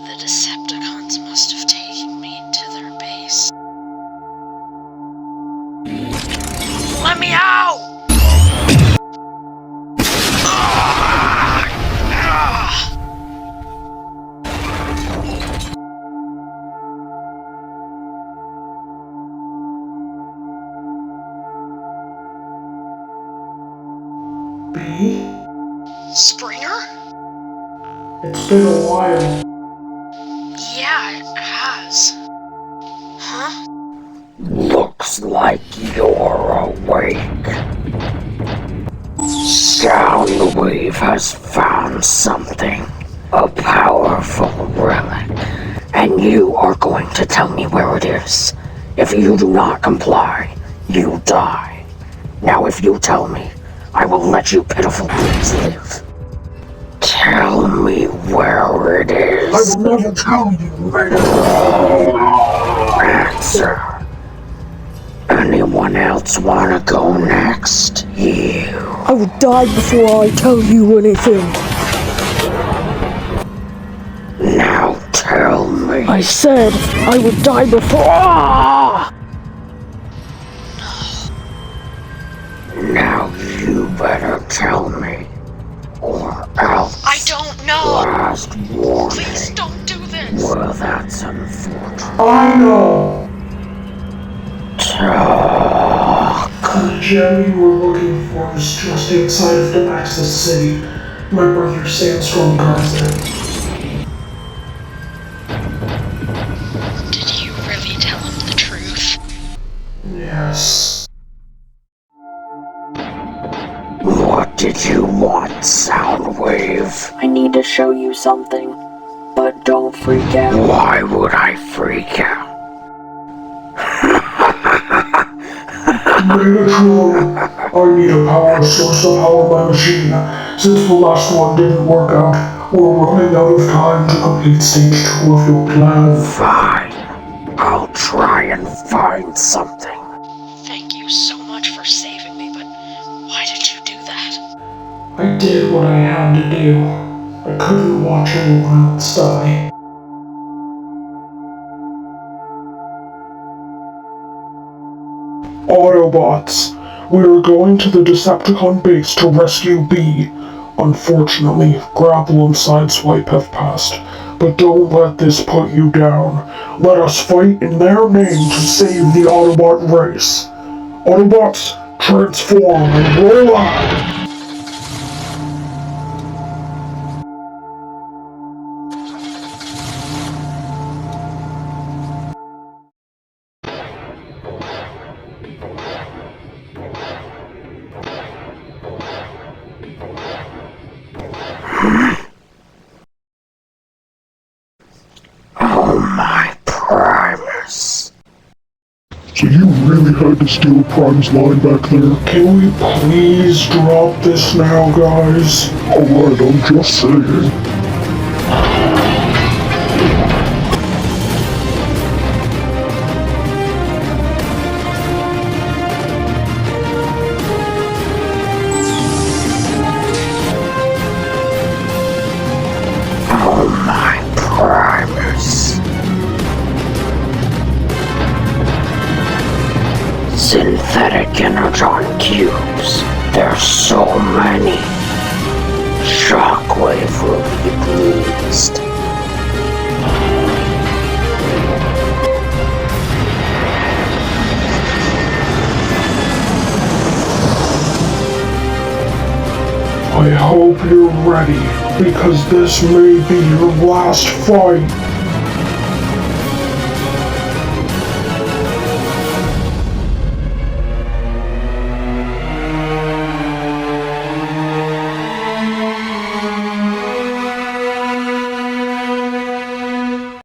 The Decepticons must have taken me to their base. Let me out! B? Springer? It's been a while. Yeah, it has. Huh? Looks like you're awake. Soundwave has found something. A powerful relic. And you are going to tell me where it is. If you do not comply, you die. Now if you tell me, I will let you pitiful beings live. Tell me where it is. I will never tell you, man. Answer. Anyone else wanna go next? You. I will die before I tell you anything. Now tell me. I said I would die before. Now you better tell me, or else. I don't know! Last warning. Please don't do this! Well, that's unfortunate. I know. Talk. The gem you were looking for is just outside of the Nexus City. My brother Sandstorm guards it. Did you really tell him the truth? Yes. What did you want, Soundwave? I need to show you something, but don't freak out. Why would I freak out? Megatron, I need a power source to power my machine. Since the last one didn't work out, we're running out of time to complete stage 2 of your plan. Fine. I'll try and find something. Thank you so much for saving me, but why did you do that? I did what I had to do. I couldn't watch everyone else die. Autobots, we are going to the Decepticon base to rescue B. Unfortunately, Grapple and Sideswipe have passed, but don't let this put you down. Let us fight in their name to save the Autobot race. Autobots, transform and roll out! Oh my Primus. So you really had to steal Prime's line back there? Can we please drop this now, guys? Alright, I'm just saying. Oh my Primus. Synthetic energon cubes. There's so many. Shockwave will be pleased. I hope you're ready, because this may be your last fight.